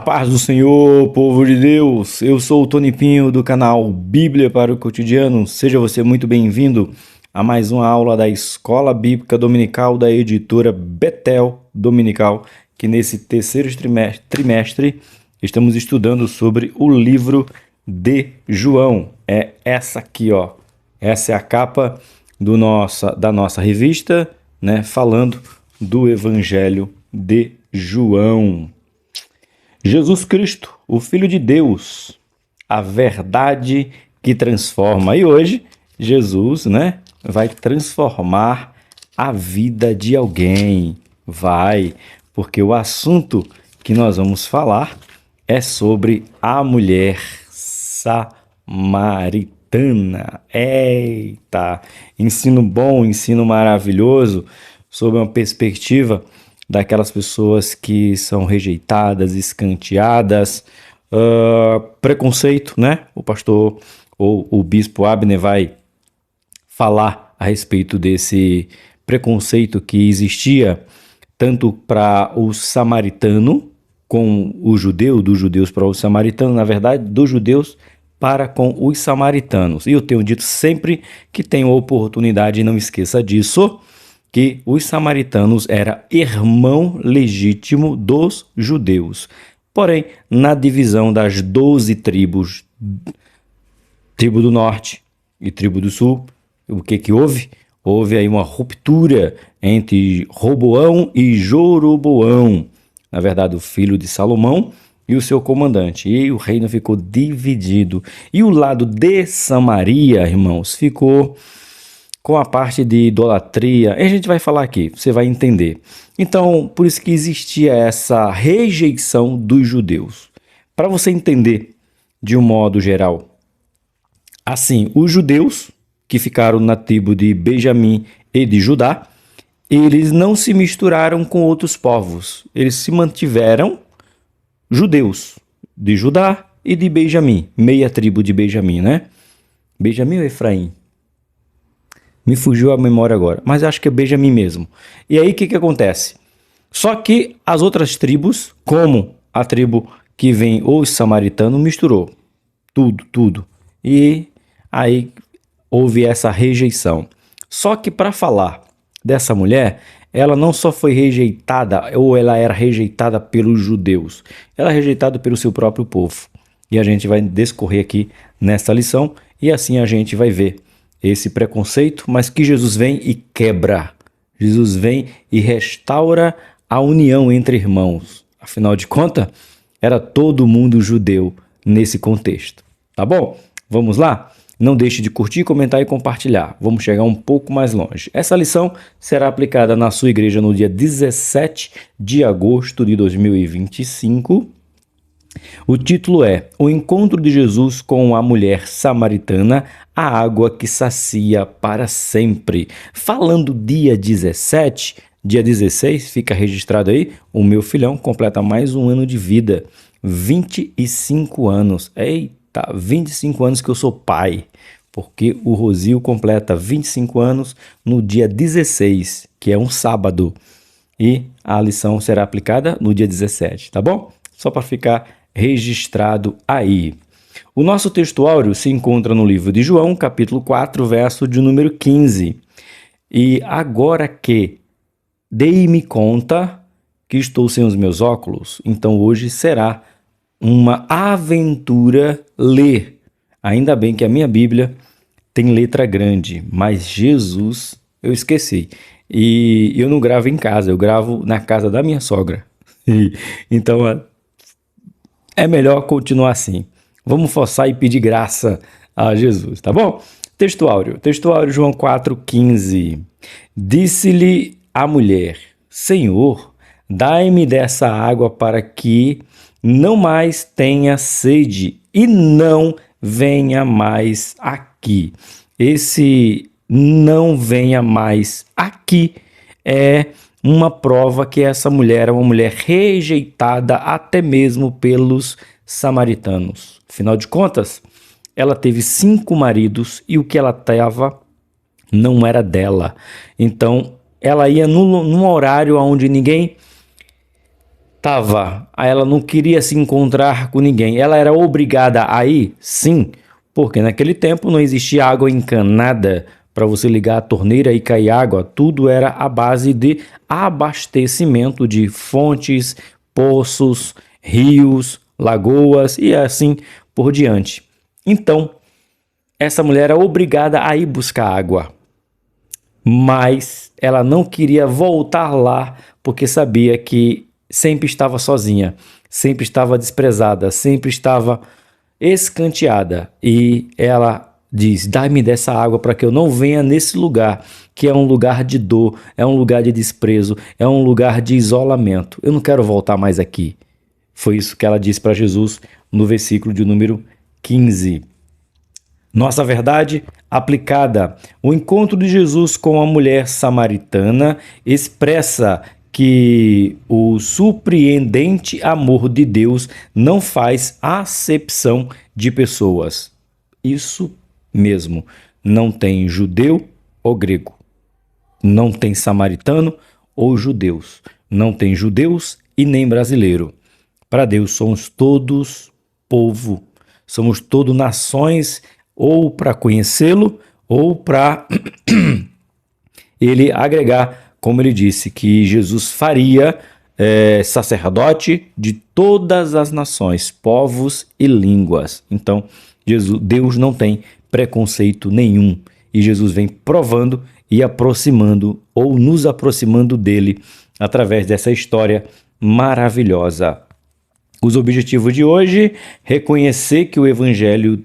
Paz do Senhor, povo de Deus, eu sou o Tony Pinho do canal Bíblia para o Cotidiano. Seja você muito bem-vindo a mais uma aula da Escola Bíblica Dominical da editora Betel Dominical, que nesse terceiro trimestre estamos estudando sobre o livro de João. É essa aqui, ó. Essa é a capa da nossa revista, né, falando do Evangelho de João. Jesus Cristo, o Filho de Deus, a verdade que transforma. E hoje, Jesus, né, vai transformar a vida de alguém. Vai, porque o assunto que nós vamos falar é sobre a mulher samaritana. Eita! Ensino bom, ensino maravilhoso, sob uma perspectiva daquelas pessoas que são rejeitadas, escanteadas, preconceito, né? O pastor ou o bispo Abner vai falar a respeito desse preconceito que existia tanto para o samaritano com o judeu, dos judeus para os samaritanos, na verdade, dos judeus para com os samaritanos. E eu tenho dito sempre que tenho oportunidade, não esqueça disso, que os samaritanos eram irmão legítimo dos judeus. Porém, na divisão das 12 tribos, tribo do norte e tribo do sul, o que houve? Houve aí uma ruptura entre Roboão e Joroboão, na verdade o filho de Salomão e o seu comandante. E o reino ficou dividido. E o lado de Samaria, irmãos, ficou com a parte de idolatria. A gente vai falar aqui, você vai entender. Então, por isso que existia essa rejeição dos judeus. Para você entender de um modo geral, assim, os judeus que ficaram na tribo de Benjamim e de Judá, eles não se misturaram com outros povos. Eles se mantiveram judeus de Judá e de Benjamim, meia tribo de Benjamim, né? Benjamim ou Efraim? Me fugiu a memória agora, mas acho que é Benjamim mesmo. E aí o que acontece? Só que as outras tribos, como a tribo que vem os samaritanos, misturou tudo. E aí houve essa rejeição. Só que para falar dessa mulher, ela não só foi rejeitada, ou ela era rejeitada pelos judeus, ela é rejeitada pelo seu próprio povo. E a gente vai discorrer aqui nessa lição, e assim a gente vai ver esse preconceito, mas que Jesus vem e quebra. Jesus vem e restaura a união entre irmãos. Afinal de contas, era todo mundo judeu nesse contexto. Tá bom? Vamos lá? Não deixe de curtir, comentar e compartilhar. Vamos chegar um pouco mais longe. Essa lição será aplicada na sua igreja no dia 17 de agosto de 2025. O título é O Encontro de Jesus com a Mulher Samaritana, a água que sacia para sempre. Falando dia 17, dia 16, fica registrado aí, o meu filhão completa mais um ano de vida. 25 anos. Eita, 25 anos que eu sou pai. Porque o Rosil completa 25 anos no dia 16, que é um sábado. E a lição será aplicada no dia 17, tá bom? Só para ficar registrado aí. O nosso textuário se encontra no livro de João, capítulo 4, verso de número 15. E agora que dei-me conta que estou sem os meus óculos, então hoje será uma aventura ler. Ainda bem que a minha Bíblia tem letra grande, mas Jesus eu esqueci. E eu não gravo em casa, eu gravo na casa da minha sogra. Então é melhor continuar assim. Vamos forçar e pedir graça a Jesus, tá bom? Textuário João 4,15. Disse-lhe a mulher: Senhor, dai-me dessa água para que não mais tenha sede e não venha mais aqui. Esse não venha mais aqui é uma prova que essa mulher é uma mulher rejeitada até mesmo pelos samaritanos. Afinal de contas, ela teve 5 maridos e o que ela tava não era dela. Então, ela ia num horário onde ninguém tava, ela não queria se encontrar com ninguém. Ela era obrigada a ir? Sim, porque naquele tempo não existia água encanada para você ligar a torneira e cair água. Tudo era à base de abastecimento de fontes, poços, rios, lagoas e assim por diante. Então, essa mulher era obrigada a ir buscar água, mas ela não queria voltar lá porque sabia que sempre estava sozinha, sempre estava desprezada, sempre estava escanteada. E ela diz: dai-me dessa água para que eu não venha nesse lugar, que é um lugar de dor, é um lugar de desprezo, é um lugar de isolamento. Eu não quero voltar mais aqui. Foi isso que ela disse para Jesus no versículo de número 15. Nossa verdade aplicada. O encontro de Jesus com a mulher samaritana expressa que o surpreendente amor de Deus não faz acepção de pessoas. Isso mesmo. Não tem judeu ou grego. Não tem samaritano ou judeus. Não tem judeus e nem brasileiro. Para Deus somos todos povo. Somos todos nações, ou para conhecê-lo, ou para ele agregar, como ele disse, que Jesus faria sacerdote de todas as nações, povos e línguas. Então, Deus não tem preconceito nenhum. E Jesus vem provando e aproximando, ou nos aproximando dele, através dessa história maravilhosa. Os objetivos de hoje: reconhecer que o Evangelho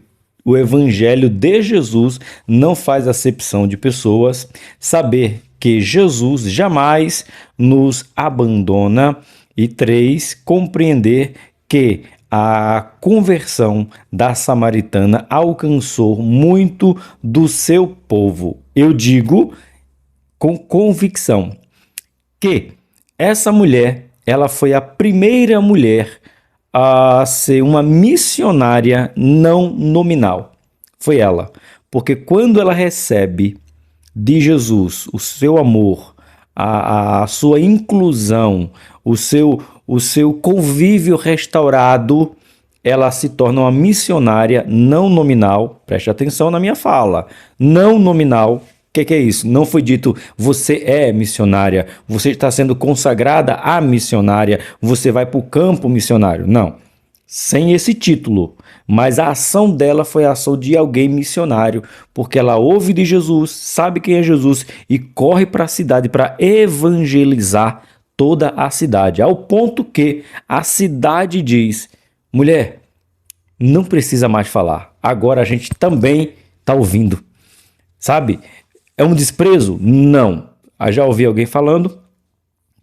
de Jesus não faz acepção de pessoas, saber que Jesus jamais nos abandona e 3, compreender que a conversão da samaritana alcançou muito do seu povo. Eu digo com convicção que essa mulher, ela foi a primeira mulher a ser uma missionária não nominal. Foi ela. Porque quando ela recebe de Jesus o seu amor, a sua inclusão, o seu convívio restaurado, ela se torna uma missionária não nominal. Preste atenção na minha fala. Não nominal. O que é isso? Não foi dito você é missionária, você está sendo consagrada a missionária, você vai para o campo missionário. Não, sem esse título. Mas a ação dela foi a ação de alguém missionário, porque ela ouve de Jesus, sabe quem é Jesus e corre para a cidade para evangelizar toda a cidade. Ao ponto que a cidade diz: mulher, não precisa mais falar, agora a gente também está ouvindo. Sabe? É um desprezo? Não. Eu já ouvi alguém falando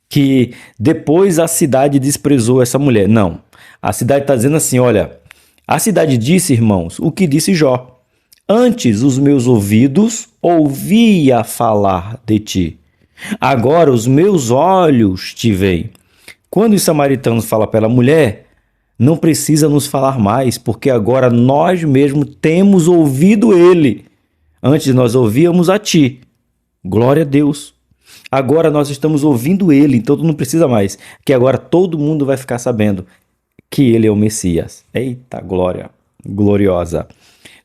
que depois a cidade desprezou essa mulher. Não. A cidade está dizendo assim, olha, a cidade disse, irmãos, o que disse Jó. Antes os meus ouvidos ouvia falar de ti. Agora os meus olhos te veem. Quando os samaritanos falam pela mulher, não precisa nos falar mais, porque agora nós mesmos temos ouvido ele. Antes nós ouvíamos a ti. Glória a Deus. Agora nós estamos ouvindo ele, então não precisa mais. Que agora todo mundo vai ficar sabendo que ele é o Messias. Eita glória, gloriosa.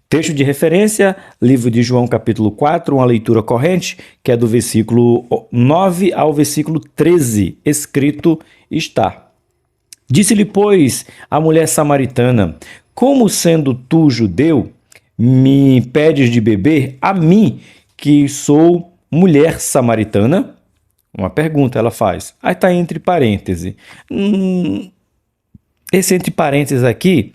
Texto de referência, livro de João capítulo 4, uma leitura corrente, que é do versículo 9 ao versículo 13. Escrito está: disse-lhe, pois, a mulher samaritana: como sendo tu judeu, me pedes de beber a mim, que sou mulher samaritana? Uma pergunta ela faz. Aí está entre parênteses. Esse entre parênteses aqui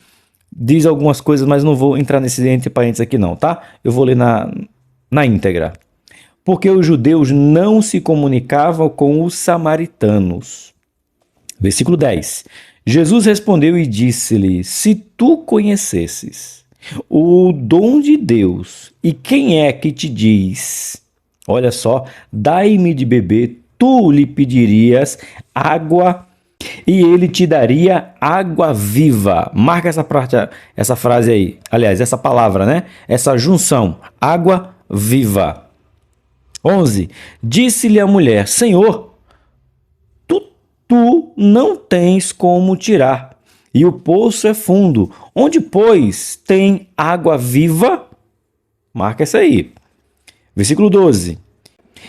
diz algumas coisas, mas não vou entrar nesse entre parênteses aqui não, tá? Eu vou ler na íntegra. Porque os judeus não se comunicavam com os samaritanos. Versículo 10. Jesus respondeu e disse-lhe: se tu conhecesses o dom de Deus, e quem é que te diz, olha só, dai-me de beber, tu lhe pedirias água e ele te daria água viva. Marca essa frase aí, aliás, essa palavra, né? Essa junção, água viva. 11. Disse-lhe a mulher: Senhor, tu tu não tens como tirar, e o poço é fundo. Onde, pois, tem água viva? Marca essa aí. Versículo 12.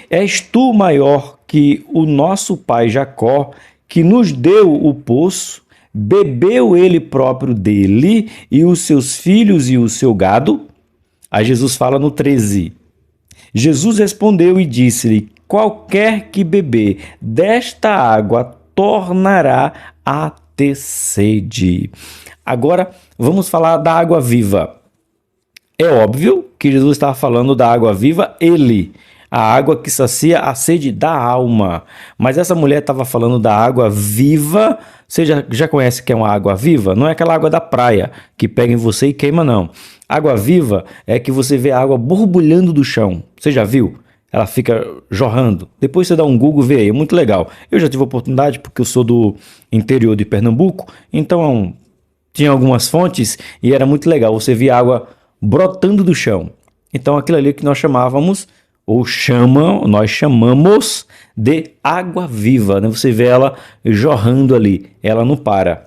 És tu maior que o nosso pai Jacó, que nos deu o poço, bebeu ele próprio dele, e os seus filhos e o seu gado? Aí Jesus fala no 13. Jesus respondeu e disse-lhe: qualquer que beber desta água tornará a ter sede. Agora vamos falar da água viva. É óbvio que Jesus estava falando da água viva, a água que sacia a sede da alma. Mas essa mulher estava falando da água viva. Você já conhece que é uma água viva? Não é aquela água da praia que pega em você e queima, não. Água viva é que você vê a água borbulhando do chão. Você já viu? Ela fica jorrando. Depois você dá um Google, vê aí, é muito legal. Eu já tive a oportunidade porque eu sou do interior de Pernambuco, então tinha algumas fontes e era muito legal. Você via água brotando do chão. Então aquilo ali que nós chamávamos, nós chamamos de água viva, né? Você vê ela jorrando ali, ela não para,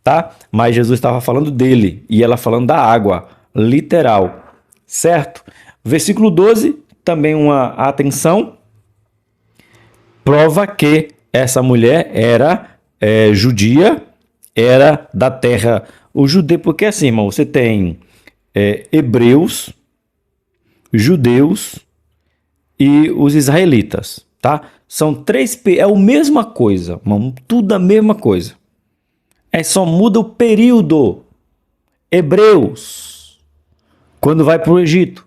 tá? Mas Jesus estava falando dele e ela falando da água, literal, certo? Versículo 12, também uma atenção, prova que essa mulher era judia, era da terra, o judeu, porque assim, irmão, você tem hebreus, judeus e os israelitas, tá? São três, é a mesma coisa, irmão, tudo a mesma coisa. Só muda o período. Hebreus, quando vai para o Egito,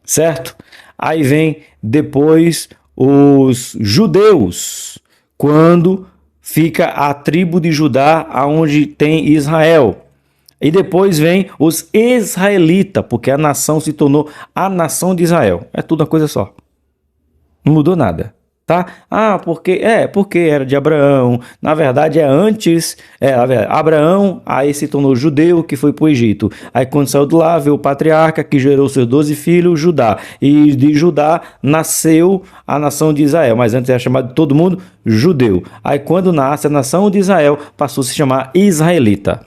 certo? Aí vem depois os judeus, quando fica a tribo de Judá, aonde tem Israel. E depois vem os israelitas, porque a nação se tornou a nação de Israel. É tudo uma coisa só. Não mudou nada, tá? Porque era de Abraão. Na verdade é antes, Abraão aí se tornou judeu, que foi para o Egito. Aí quando saiu de lá, veio o patriarca que gerou seus 12 filhos, Judá. E de Judá nasceu a nação de Israel, mas antes era chamado de todo mundo judeu. Aí quando nasce a nação de Israel, passou a se chamar israelita.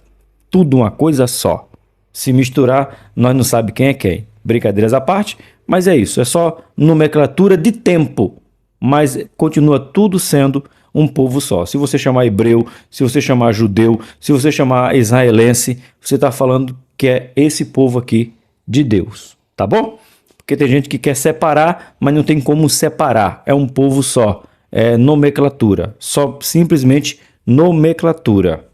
Tudo uma coisa só. Se misturar, nós não sabemos quem é quem. Brincadeiras à parte, mas é isso. É só nomenclatura de tempo. Mas continua tudo sendo um povo só. Se você chamar hebreu, se você chamar judeu, se você chamar israelense, você está falando que é esse povo aqui de Deus. Tá bom? Porque tem gente que quer separar, mas não tem como separar. É um povo só. É nomenclatura. Só simplesmente nomenclatura.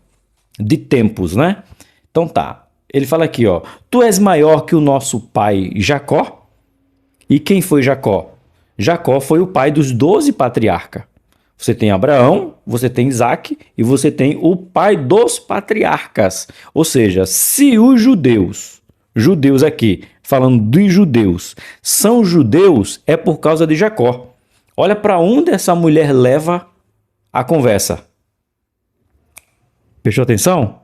De tempos, né? Então tá. Ele fala aqui, ó. Tu és maior que o nosso pai Jacó? E quem foi Jacó? Jacó foi o pai dos 12 patriarcas. Você tem Abraão, você tem Isaac e você tem o pai dos patriarcas. Ou seja, se os judeus aqui, falando dos judeus, são judeus, é por causa de Jacó. Olha para onde essa mulher leva a conversa. Prestou atenção?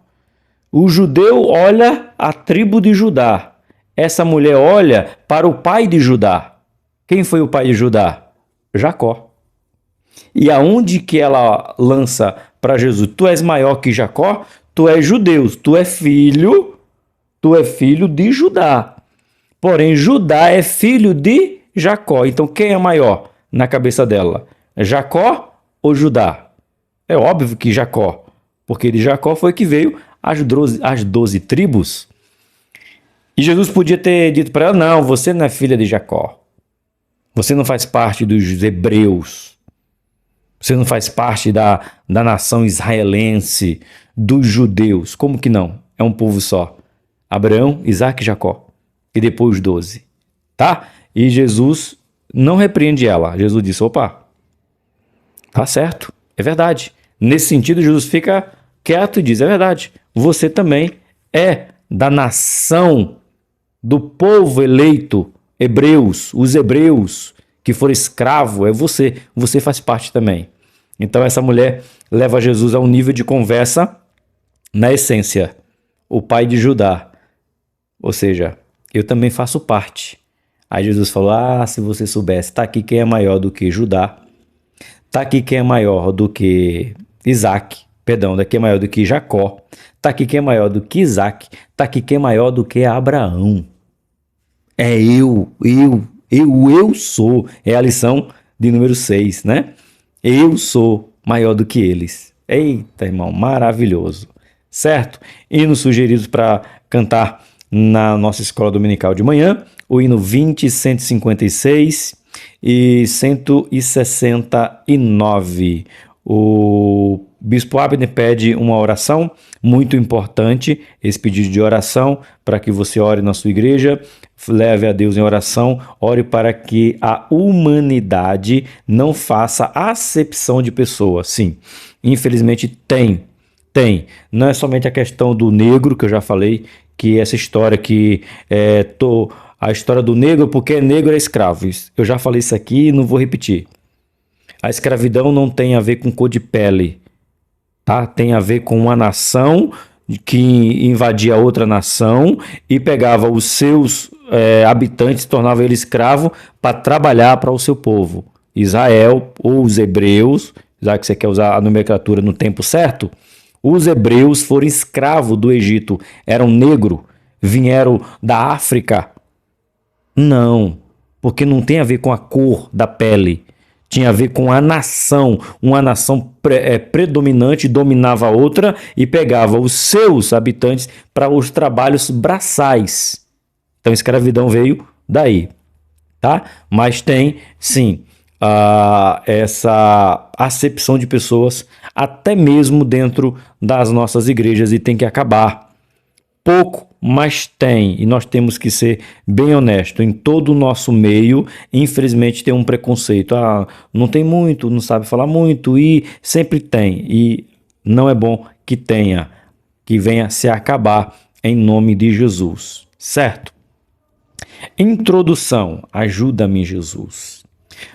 O judeu olha a tribo de Judá. Essa mulher olha para o pai de Judá. Quem foi o pai de Judá? Jacó. E aonde que ela lança para Jesus? Tu és maior que Jacó? Tu és judeu, tu é filho de Judá. Porém, Judá é filho de Jacó. Então, quem é maior na cabeça dela? Jacó ou Judá? É óbvio que Jacó. Porque de Jacó foi que veio as 12 tribos. E Jesus podia ter dito para ela, não, você não é filha de Jacó. Você não faz parte dos hebreus. Você não faz parte da nação israelense, dos judeus. Como que não? É um povo só. Abraão, Isaac e Jacó. E depois os 12. Tá? E Jesus não repreende ela. Jesus disse, opa, tá certo, é verdade. Nesse sentido, Jesus fica quieto e diz, é verdade, você também é da nação, do povo eleito, hebreus, os hebreus que foram escravos, é você faz parte também. Então essa mulher leva Jesus a um nível de conversa na essência, o pai de Judá, ou seja, eu também faço parte. Aí Jesus falou, se você soubesse, tá aqui quem é maior do que Judá. Tá aqui quem é maior do que Isaac, perdão, daqui é maior do que Jacó. Tá aqui quem é maior do que Isaac. Tá aqui quem é maior do que Abraão. É eu sou. É a lição de número 6, né? Eu sou maior do que eles. Eita, irmão, maravilhoso. Certo? Hinos sugeridos para cantar na nossa escola dominical de manhã: o hino 20, 156 e 169. O Bispo Abner pede uma oração muito importante, esse pedido de oração para que você ore na sua igreja, leve a Deus em oração, ore para que a humanidade não faça acepção de pessoas. Sim, infelizmente tem. Não é somente a questão do negro, que eu já falei, que essa história que a história do negro porque negro é escravo. Eu já falei isso aqui e não vou repetir. A escravidão não tem a ver com cor de pele, tá? Tem a ver com uma nação que invadia outra nação e pegava os seus habitantes, tornava ele escravo para trabalhar para o seu povo. Israel ou os hebreus, já que você quer usar a nomenclatura no tempo certo, os hebreus foram escravos do Egito, eram negros, vieram da África. Não, porque não tem a ver com a cor da pele. Tinha a ver com a nação. Uma nação predominante dominava a outra e pegava os seus habitantes para os trabalhos braçais. Então, a escravidão veio daí, tá? Mas tem, sim, essa acepção de pessoas até mesmo dentro das nossas igrejas e tem que acabar. Pouco, mas tem, e nós temos que ser bem honestos. Em todo o nosso meio, infelizmente, tem um preconceito. Não tem muito, não sabe falar muito, e sempre tem. E não é bom que tenha, que venha se acabar em nome de Jesus, certo? Introdução, ajuda-me, Jesus.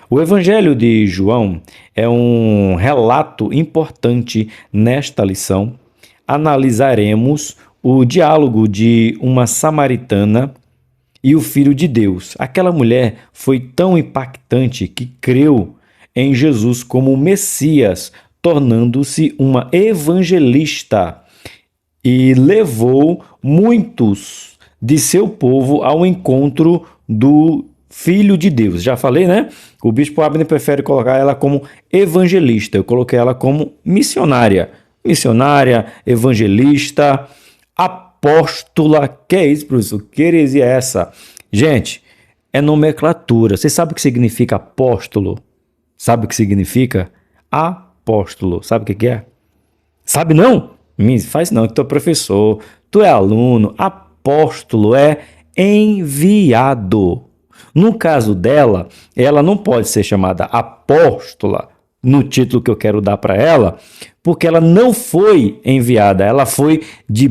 O Evangelho de João é um relato importante nesta lição. Analisaremos o diálogo de uma samaritana e o Filho de Deus. Aquela mulher foi tão impactante que creu em Jesus como Messias, tornando-se uma evangelista e levou muitos de seu povo ao encontro do Filho de Deus. Já falei, né? O Bispo Abner prefere colocar ela como evangelista. Eu coloquei ela como missionária. Missionária, evangelista, apóstola. Que é isso, professor? Que heresia é essa? Gente, é nomenclatura. Você sabe o que significa apóstolo? Sabe o que significa apóstolo? Sabe o que é? Sabe não? Faz não, que tu é professor, tu é aluno. Apóstolo é enviado. No caso dela, ela não pode ser chamada apóstola no título que eu quero dar para ela, porque ela não foi enviada, ela foi de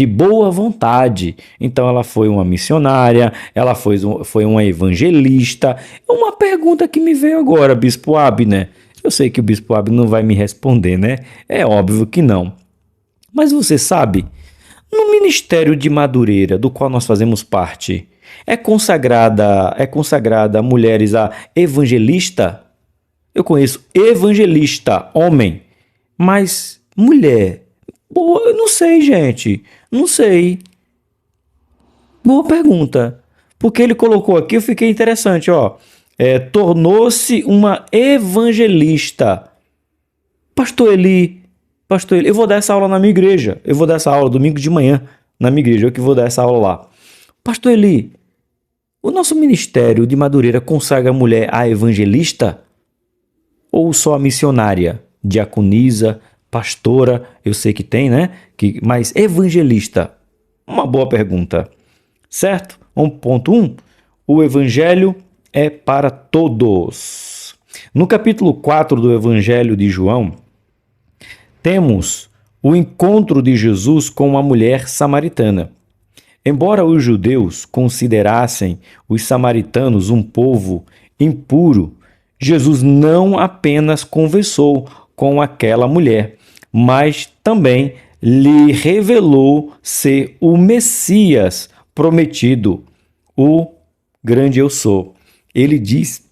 boa vontade. Então ela foi uma missionária, ela foi uma evangelista. Uma pergunta que me veio agora, Bispo Abner. Eu sei que o Bispo Abner não vai me responder, né? É óbvio que não. Mas você sabe, no Ministério de Madureira, do qual nós fazemos parte, é consagrada a mulheres a evangelista? Eu conheço evangelista, homem, mas mulher? Boa, eu não sei, gente. Não sei. Boa pergunta. Porque ele colocou aqui, eu fiquei interessante, ó. Tornou-se uma evangelista. Pastor Eli, eu vou dar essa aula na minha igreja. Eu vou dar essa aula domingo de manhã na minha igreja. Eu que vou dar essa aula lá. Pastor Eli, o nosso ministério de Madureira consagra a mulher a evangelista? Ou só a missionária? Diaconisa, pastora, eu sei que tem, né? Mas evangelista? Uma boa pergunta. Certo? 1.1. O evangelho é para todos. No capítulo 4 do Evangelho de João, temos o encontro de Jesus com uma mulher samaritana. Embora os judeus considerassem os samaritanos um povo impuro, Jesus não apenas conversou com aquela mulher, mas também lhe revelou ser o Messias prometido, o grande eu sou. Ele diz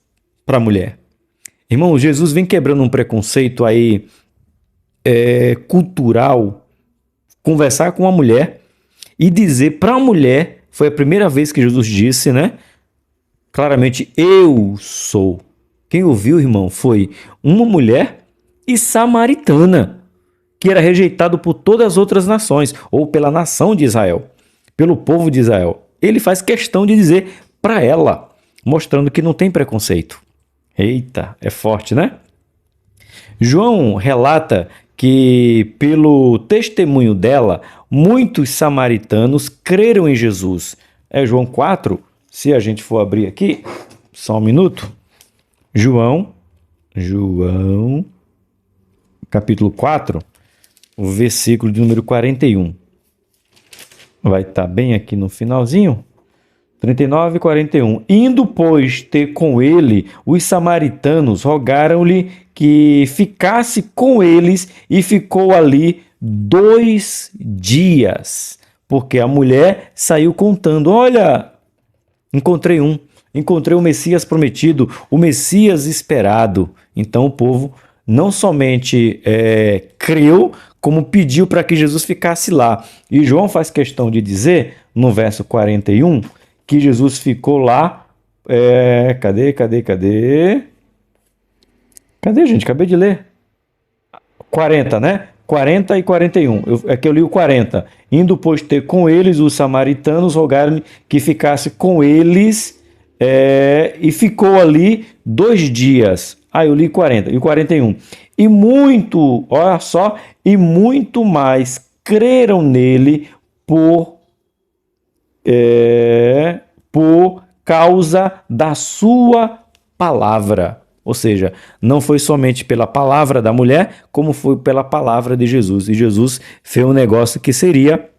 para a mulher: Irmão, Jesus vem quebrando um preconceito aí cultural, conversar com uma mulher e dizer para a mulher, foi a primeira vez que Jesus disse, né? Claramente, eu sou. Quem ouviu, irmão, foi uma mulher e samaritana, que era rejeitado por todas as outras nações, ou pela nação de Israel, pelo povo de Israel. Ele faz questão de dizer para ela, mostrando que não tem preconceito. Eita, é forte, né? João relata que, pelo testemunho dela, muitos samaritanos creram em Jesus. É João 4, se a gente for abrir aqui, só um minuto. João, capítulo 4, o versículo de número 41. Vai estar bem aqui no finalzinho. 39 e 41. Indo, pois, ter com ele, os samaritanos rogaram-lhe que ficasse com eles e ficou ali 2 dias. Porque a mulher saiu contando, olha, encontrei o Messias prometido, o Messias esperado. Então o povo não somente creu, como pediu para que Jesus ficasse lá. E João faz questão de dizer, no verso 41, que Jesus ficou lá. Cadê, gente? Acabei de ler. 40, né? 40 e 41. É que eu li o 40. Indo, pois, ter com eles, os samaritanos rogaram que ficasse com eles e ficou ali 2 dias. Eu li 40 e 41. E muito, olha só, e muito mais creram nele por causa da sua palavra. Ou seja, não foi somente pela palavra da mulher, como foi pela palavra de Jesus. E Jesus fez um negócio que seria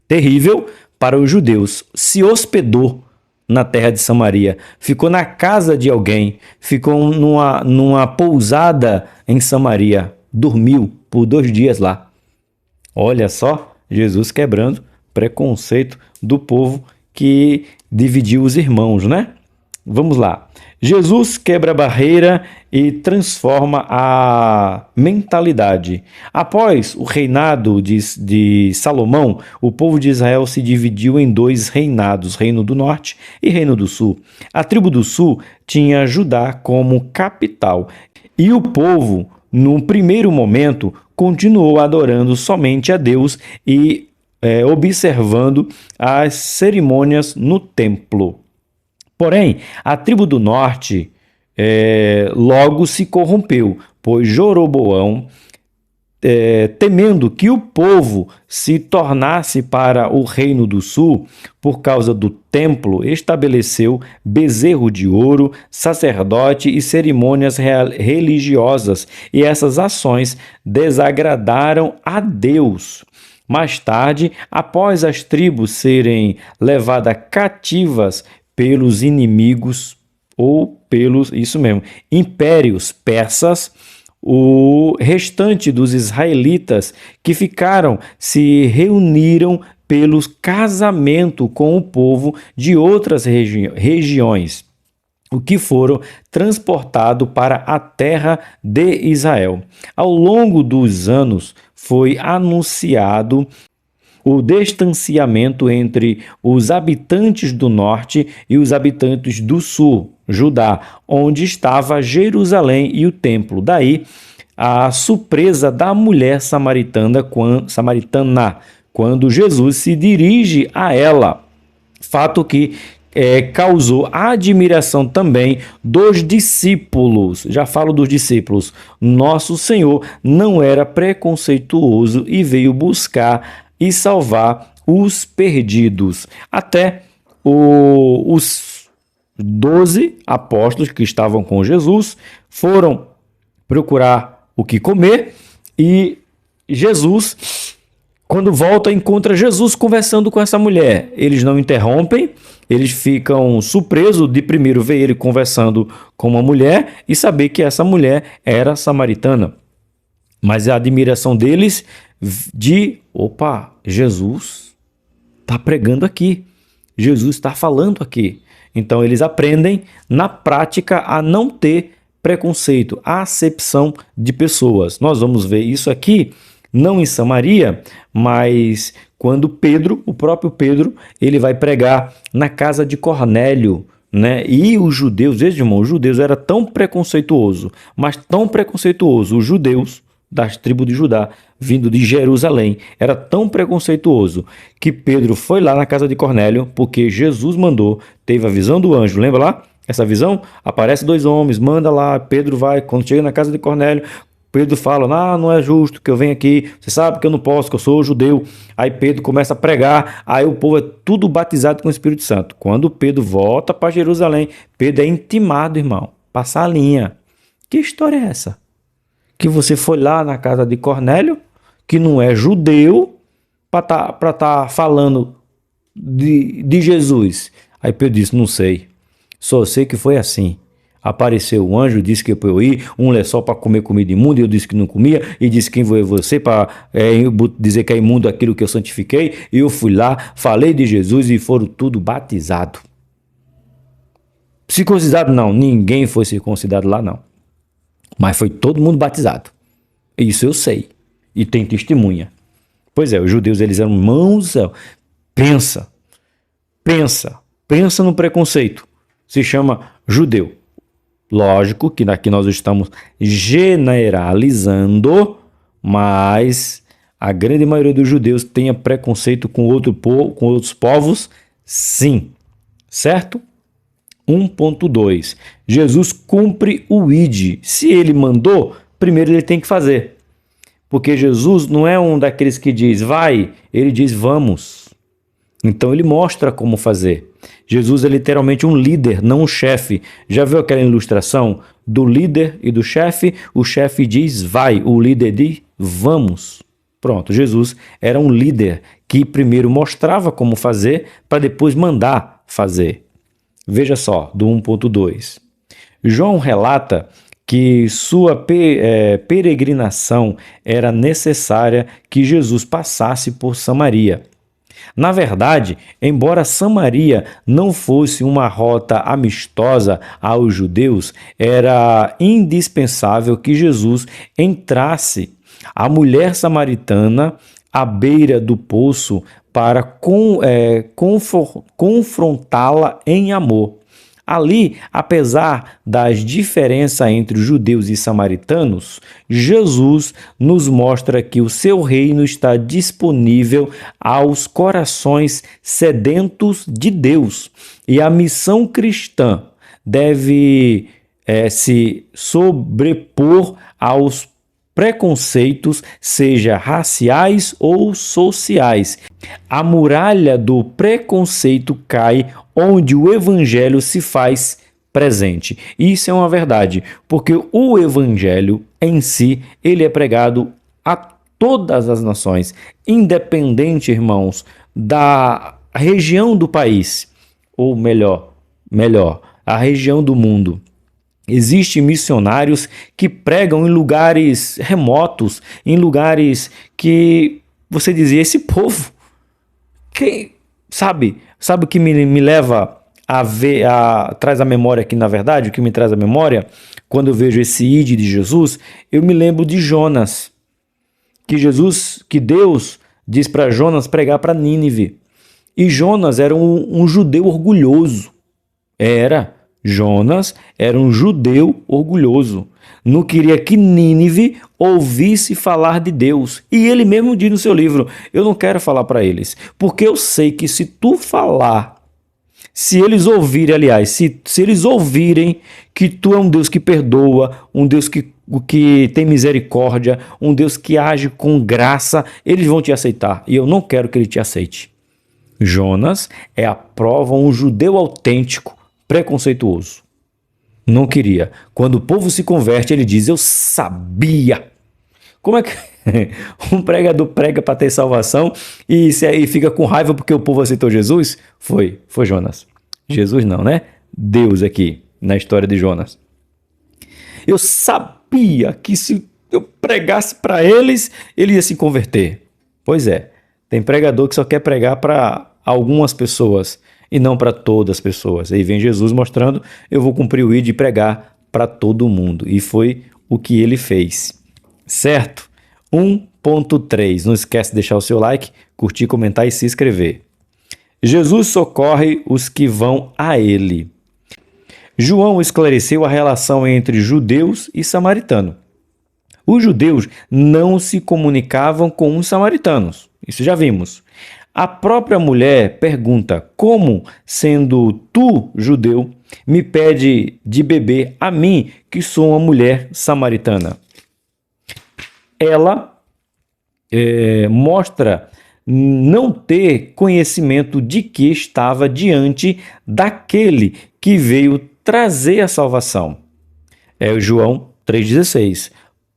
terrível para os judeus. Se hospedou na terra de Samaria, ficou na casa de alguém, ficou numa pousada em Samaria, dormiu por 2 dias lá. Olha só, Jesus quebrando preconceito do povo que dividiu os irmãos, né? Vamos lá. Jesus quebra a barreira e transforma a mentalidade. Após o reinado de Salomão, o povo de Israel se dividiu em 2 reinados, Reino do Norte e Reino do Sul. A tribo do Sul tinha Judá como capital e o povo, no primeiro momento, continuou adorando somente a Deus e observando as cerimônias no templo. Porém, a tribo do norte logo se corrompeu, pois Jeroboão, temendo que o povo se tornasse para o reino do sul, por causa do templo, estabeleceu bezerro de ouro, sacerdote e cerimônias religiosas, e essas ações desagradaram a Deus. Mais tarde, após as tribos serem levadas cativas pelos inimigos ou pelos, impérios persas, o restante dos israelitas que ficaram se reuniram pelo casamento com o povo de outras regiões, o que foram transportados para a terra de Israel. Ao longo dos anos, foi anunciado o distanciamento entre os habitantes do norte e os habitantes do sul, Judá, onde estava Jerusalém e o templo. Daí a surpresa da mulher samaritana quando Jesus se dirige a ela, fato que causou admiração também dos discípulos. Já falo dos discípulos. Nosso Senhor não era preconceituoso e veio buscar e salvar os perdidos. Até os 12 apóstolos que estavam com Jesus foram procurar o que comer e Jesus, quando volta, encontra Jesus conversando com essa mulher. Eles não interrompem, eles ficam surpresos de primeiro ver ele conversando com uma mulher e saber que essa mulher era samaritana. Mas a admiração deles Jesus está pregando aqui, Jesus está falando aqui. Então eles aprendem na prática a não ter preconceito, acepção de pessoas. Nós vamos ver isso aqui, não em Samaria, mas quando Pedro, o próprio Pedro, ele vai pregar na casa de Cornélio, né? E os judeus, veja, irmão, os judeus eram tão preconceituosos, mas tão preconceituosos, os judeus das tribos de Judá, vindo de Jerusalém, era tão preconceituoso que Pedro foi lá na casa de Cornélio, porque Jesus mandou, teve a visão do anjo, lembra lá? Essa visão? Aparece dois homens, manda lá, Pedro vai, quando chega na casa de Cornélio, Pedro fala, não é justo que eu venha aqui, você sabe que eu não posso, que eu sou judeu. Aí Pedro começa a pregar, aí o povo é tudo batizado com o Espírito Santo. Quando Pedro volta para Jerusalém, Pedro é intimado, irmão, passar a linha. Que história é essa? Que você foi lá na casa de Cornélio, que não é judeu, para tá falando de Jesus. Aí Pedro disse, não sei, só sei que foi assim. Apareceu o anjo, disse que para eu ir, um lençol para comer comida imunda, e eu disse que não comia, e disse quem foi você para dizer que é imundo aquilo que eu santifiquei, e eu fui lá, falei de Jesus e foram tudo batizados. Circuncidado não, ninguém foi circuncidado lá não, mas foi todo mundo batizado, isso eu sei, e tem testemunha. Pois é, os judeus eles eram mãos do céu, pensa no preconceito, se chama judeu. Lógico que aqui nós estamos generalizando, mas a grande maioria dos judeus tem preconceito com outros povos, sim. Certo? 1.2. Jesus cumpre o id. Se ele mandou, primeiro ele tem que fazer. Porque Jesus não é um daqueles que diz vai, ele diz vamos. Então ele mostra como fazer. Jesus é literalmente um líder, não um chefe. Já viu aquela ilustração do líder e do chefe? O chefe diz vai, o líder diz vamos. Pronto, Jesus era um líder que primeiro mostrava como fazer para depois mandar fazer. Veja só, do 1.2. João relata que sua peregrinação era necessária que Jesus passasse por Samaria. Na verdade, embora Samaria não fosse uma rota amistosa aos judeus, era indispensável que Jesus entrasse. A mulher samaritana à beira do poço para confrontá-la em amor. Ali, apesar das diferenças entre os judeus e samaritanos, Jesus nos mostra que o seu reino está disponível aos corações sedentos de Deus. E a missão cristã deve se sobrepor aos preconceitos, seja raciais ou sociais. A muralha do preconceito cai onde o evangelho se faz presente. Isso é uma verdade, porque o evangelho em si, ele é pregado a todas as nações, independente, irmãos, da região do país, ou melhor, a região do mundo. Existem missionários que pregam em lugares remotos, em lugares que você dizia, esse povo, que sabe o que me leva a ver, traz a memória aqui, na verdade, o que me traz a memória, quando eu vejo esse id de Jesus, eu me lembro de Jonas, que Deus diz para Jonas pregar para Nínive, e Jonas era um judeu orgulhoso, Jonas era um judeu orgulhoso, não queria que Nínive ouvisse falar de Deus. E ele mesmo diz no seu livro, eu não quero falar para eles, porque eu sei que se tu falar, se eles ouvirem, aliás, se eles ouvirem que tu é um Deus que perdoa, um Deus que tem misericórdia, um Deus que age com graça, eles vão te aceitar. E eu não quero que ele te aceite. Jonas é a prova, um judeu autêntico, preconceituoso. Não queria. Quando o povo se converte, ele diz, eu sabia. Como é que um pregador prega para ter salvação e fica com raiva porque o povo aceitou Jesus? Foi Jonas. Jesus não, né? Deus aqui, na história de Jonas. Eu sabia que se eu pregasse para eles, ele ia se converter. Pois é, tem pregador que só quer pregar para algumas pessoas e não para todas as pessoas. Aí vem Jesus mostrando, eu vou cumprir o id e pregar para todo mundo. E foi o que ele fez. Certo? 1.3. Não esquece de deixar o seu like, curtir, comentar e se inscrever. Jesus socorre os que vão a ele. João esclareceu a relação entre judeus e samaritanos. Os judeus não se comunicavam com os samaritanos. Isso já vimos. A própria mulher pergunta: como, sendo tu judeu, me pede de beber a mim, que sou uma mulher samaritana? Ela mostra não ter conhecimento de que estava diante daquele que veio trazer a salvação. É João 3,16.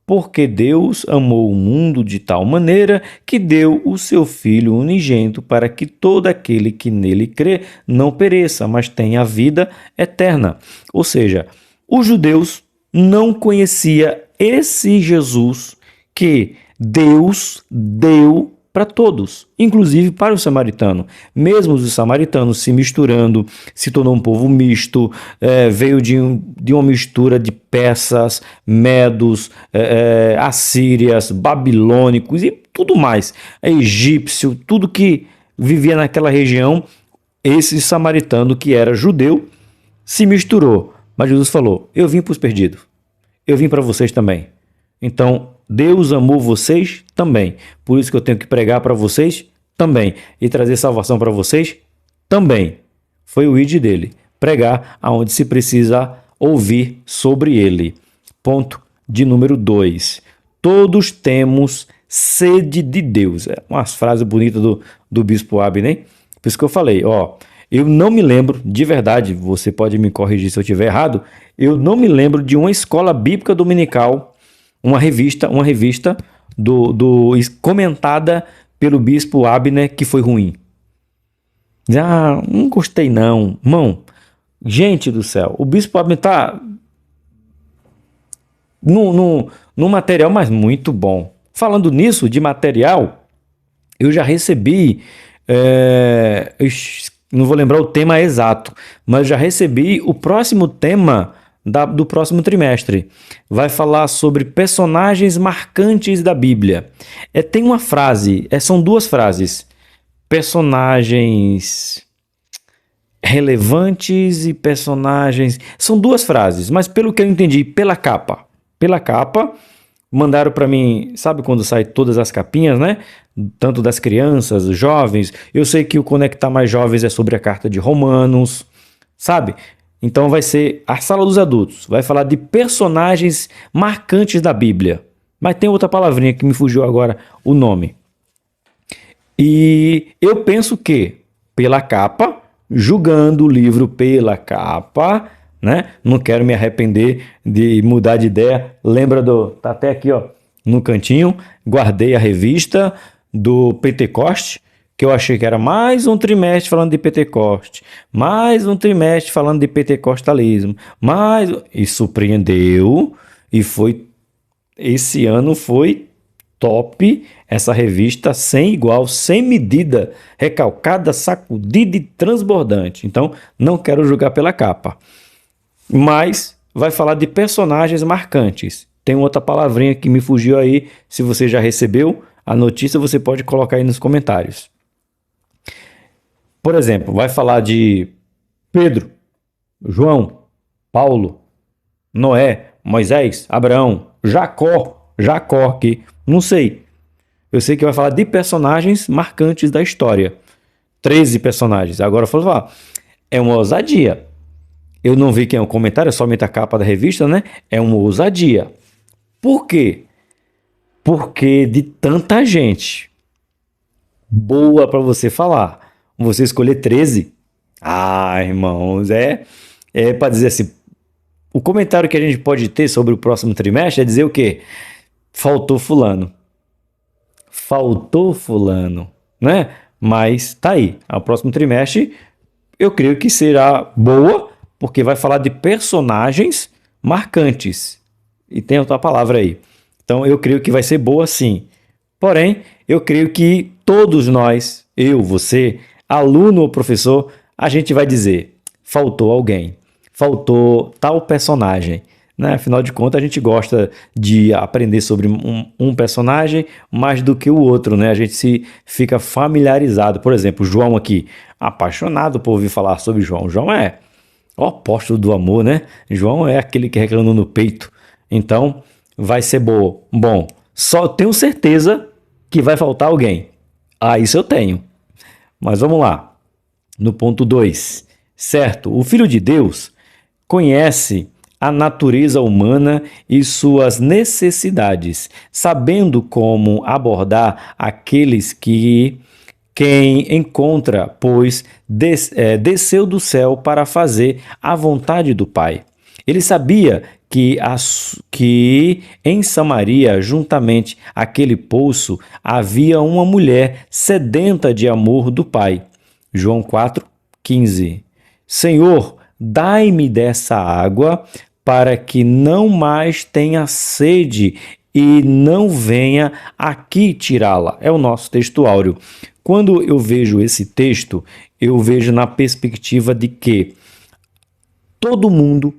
Porque Deus amou o mundo de tal maneira que deu o seu Filho unigênito para que todo aquele que nele crê não pereça, mas tenha a vida eterna. Ou seja, os judeus não conheciam esse Jesus que Deus deu para todos, inclusive para o samaritano. Mesmo os samaritanos se misturando, se tornou um povo misto, veio de uma mistura de persas, medos, assírias, babilônicos e tudo mais. Egípcio, tudo que vivia naquela região, esse samaritano que era judeu se misturou. Mas Jesus falou: eu vim para os perdidos, eu vim para vocês também. Então, Deus amou vocês também. Por isso que eu tenho que pregar para vocês também. E trazer salvação para vocês também. Foi o id dele. Pregar aonde se precisa ouvir sobre ele. Ponto de número 2. Todos temos sede de Deus. É umas frases bonitas do Bispo Abner, hein? Por isso que eu falei, eu não me lembro, de verdade, você pode me corrigir se eu estiver errado, eu não me lembro de uma escola bíblica dominical, uma revista comentada pelo Bispo Abner que foi ruim. Não gostei não. Irmão, gente do céu, o Bispo Abner tá no material, mas muito bom. Falando nisso, de material, eu já recebi, não vou lembrar o tema exato, mas já recebi o próximo tema do próximo trimestre. Vai falar sobre personagens marcantes da Bíblia. Tem uma frase, são duas frases. Personagens relevantes e personagens... São duas frases, mas pelo que eu entendi, pela capa, mandaram para mim, sabe quando sai todas as capinhas, né? Tanto das crianças, jovens. Eu sei que o Conectar Mais Jovens é sobre a carta de Romanos, sabe? Então vai ser a sala dos adultos. Vai falar de personagens marcantes da Bíblia. Mas tem outra palavrinha que me fugiu agora o nome. E eu penso que, pela capa, julgando o livro pela capa, né? Não quero me arrepender de mudar de ideia. Lembra tá até aqui, no cantinho. Guardei a revista do Pentecoste, que eu achei que era mais um trimestre falando de Pentecoste, mais um trimestre falando de pentecostalismo, e surpreendeu, e esse ano foi top, essa revista sem igual, sem medida, recalcada, sacudida e transbordante. Então, não quero julgar pela capa, mas vai falar de personagens marcantes. Tem outra palavrinha que me fugiu aí, se você já recebeu a notícia, você pode colocar aí nos comentários. Por exemplo, vai falar de Pedro, João, Paulo, Noé, Moisés, Abraão, Jacó, que não sei. Eu sei que vai falar de personagens marcantes da história. 13 personagens. Agora eu falo, é uma ousadia. Eu não vi quem é o comentário, é somente a capa da revista, né? É uma ousadia. Por quê? Porque de tanta gente boa para você falar, você escolher 13, irmãos, é para dizer assim, o comentário que a gente pode ter sobre o próximo trimestre é dizer o quê? Faltou fulano, né? Mas tá aí, o próximo trimestre eu creio que será boa, porque vai falar de personagens marcantes, e tem outra palavra aí. Então eu creio que vai ser boa sim. Porém, eu creio que todos nós, eu, você, aluno ou professor, a gente vai dizer, faltou alguém, faltou tal personagem, né? Afinal de contas, a gente gosta de aprender sobre um personagem mais do que o outro, né? A gente se fica familiarizado. Por exemplo, João aqui, apaixonado por ouvir falar sobre João. João é o apóstolo do amor, né? João é aquele que reclamou no peito. Então, vai ser bom. Bom, só tenho certeza que vai faltar alguém. Ah, isso eu tenho. Mas vamos lá. No ponto 2, certo? O Filho de Deus conhece a natureza humana e suas necessidades, sabendo como abordar aqueles que quem encontra, pois desceu do céu para fazer a vontade do Pai. Ele sabia que em Samaria, juntamente àquele poço, havia uma mulher sedenta de amor do Pai. João 4,15. Senhor, dai-me dessa água para que não mais tenha sede e não venha aqui tirá-la. É o nosso texto áureo. Quando eu vejo esse texto, eu vejo na perspectiva de que todo mundo,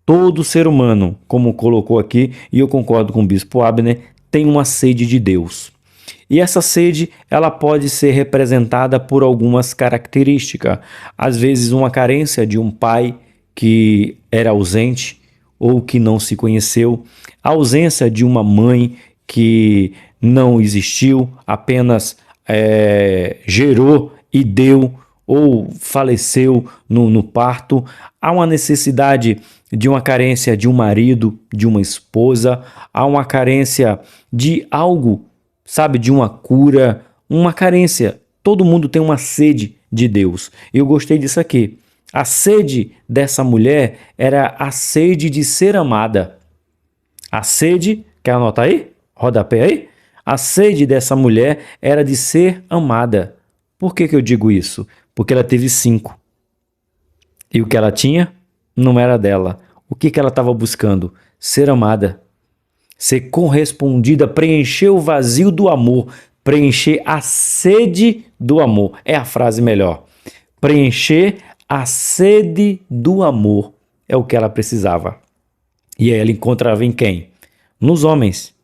todo ser humano, como colocou aqui, e eu concordo com o bispo Abner, tem uma sede de Deus. E essa sede, ela pode ser representada por algumas características. Às vezes, uma carência de um pai que era ausente ou que não se conheceu, a ausência de uma mãe que não existiu, apenas gerou e deu ou faleceu no parto. Há uma necessidade de uma carência de um marido, de uma esposa, há uma carência de algo, sabe, de uma cura, uma carência. Todo mundo tem uma sede de Deus. Eu gostei disso aqui. A sede dessa mulher era a sede de ser amada. A sede, quer anotar aí? Rodapé aí? A sede dessa mulher era de ser amada. Por que eu digo isso? Porque ela teve 5. E o que ela tinha não era dela. O que ela estava buscando? Ser amada. Ser correspondida, preencher o vazio do amor, preencher a sede do amor. É a frase melhor. Preencher a sede do amor é o que ela precisava. E aí ela encontrava em quem? Nos homens.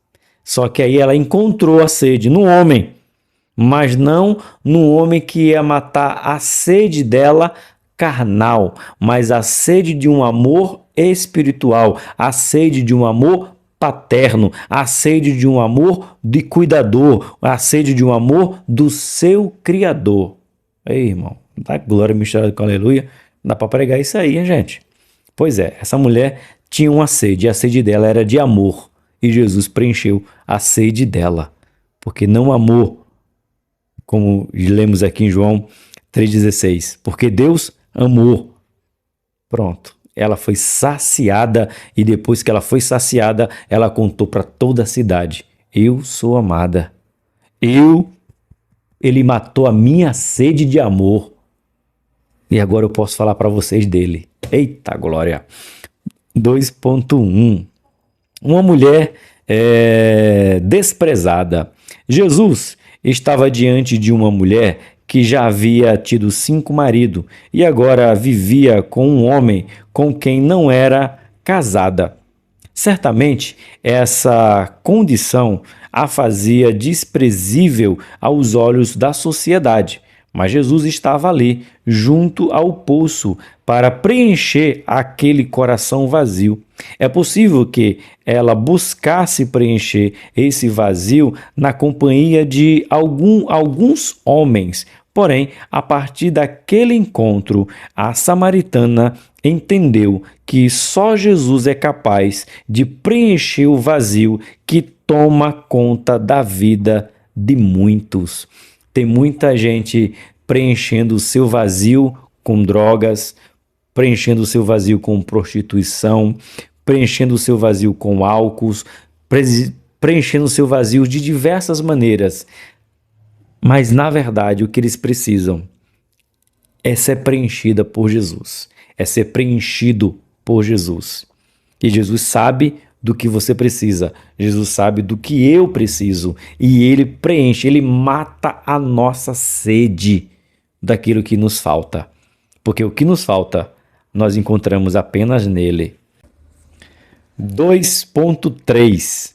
Só que aí ela encontrou a sede no homem, mas não no homem que ia matar a sede dela carnal, mas a sede de um amor espiritual, a sede de um amor paterno, a sede de um amor de cuidador, a sede de um amor do seu Criador. Ei, irmão, dá glória misturada com aleluia, dá para pregar isso aí, hein, gente? Pois é, essa mulher tinha uma sede, e a sede dela era de amor, e Jesus preencheu a sede dela, porque não amou, como lemos aqui em João 3,16, porque Deus amou. Pronto. Ela foi saciada e depois que ela foi saciada, ela contou para toda a cidade: eu sou amada. Ele matou a minha sede de amor. E agora eu posso falar para vocês dele. Eita glória. 2.1. Uma mulher desprezada. Jesus estava diante de uma mulher que já havia tido 5 maridos e agora vivia com um homem com quem não era casada. Certamente, essa condição a fazia desprezível aos olhos da sociedade, mas Jesus estava ali, junto ao poço, para preencher aquele coração vazio. É possível que ela buscasse preencher esse vazio na companhia de alguns homens. Porém, a partir daquele encontro, a samaritana entendeu que só Jesus é capaz de preencher o vazio que toma conta da vida de muitos. Tem muita gente preenchendo o seu vazio com drogas, preenchendo o seu vazio com prostituição, preenchendo o seu vazio com álcool, preenchendo o seu vazio de diversas maneiras. Mas, na verdade, o que eles precisam é ser preenchida por Jesus, é ser preenchido por Jesus. E Jesus sabe do que você precisa, Jesus sabe do que eu preciso, e Ele preenche, Ele mata a nossa sede daquilo que nos falta. Porque o que nos falta, nós encontramos apenas nele. 2.3.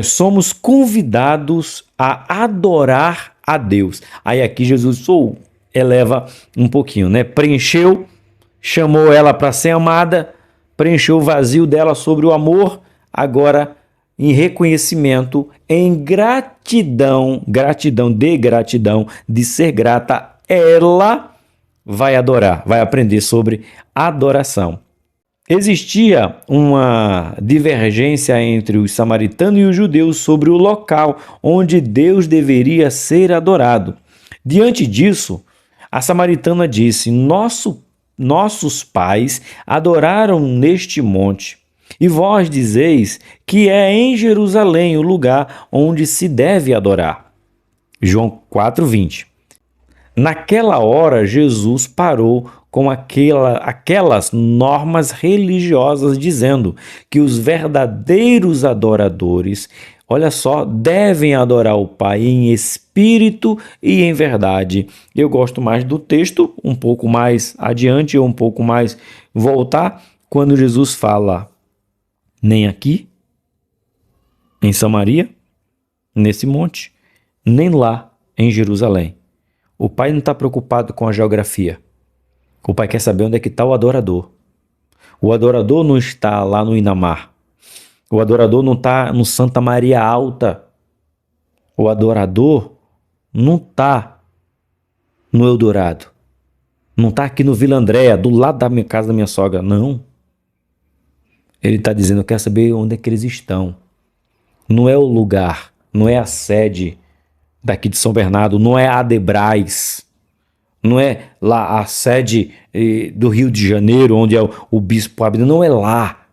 Somos convidados a adorar a Deus. Aí aqui Jesus eleva um pouquinho, né? Preencheu, chamou ela para ser amada, preencheu o vazio dela sobre o amor, agora em reconhecimento, em gratidão, de ser grata, ela vai adorar, vai aprender sobre adoração. Existia uma divergência entre os samaritanos e os judeus sobre o local onde Deus deveria ser adorado. Diante disso, a samaritana disse: nossos pais adoraram neste monte, e vós dizeis que é em Jerusalém o lugar onde se deve adorar. João 4:20. Naquela hora, Jesus parou com aquelas normas religiosas, dizendo que os verdadeiros adoradores, olha só, devem adorar o Pai em espírito e em verdade. Eu gosto mais do texto, um pouco mais adiante, ou um pouco mais voltar, quando Jesus fala: nem aqui, em Samaria, nesse monte, nem lá, em Jerusalém. O Pai não está preocupado com a geografia. O Pai quer saber onde é que está o adorador. O adorador não está lá no Inamar. O adorador não está no Santa Maria Alta. O adorador não está no Eldorado. Não está aqui no Vila Andréa, do lado da minha casa, da minha sogra. Não. Ele está dizendo: eu quero saber onde é que eles estão. Não é o lugar, não é a sede daqui de São Bernardo, não é a Adebrais, não é lá a sede do Rio de Janeiro, onde é o bispo Abner, não é lá.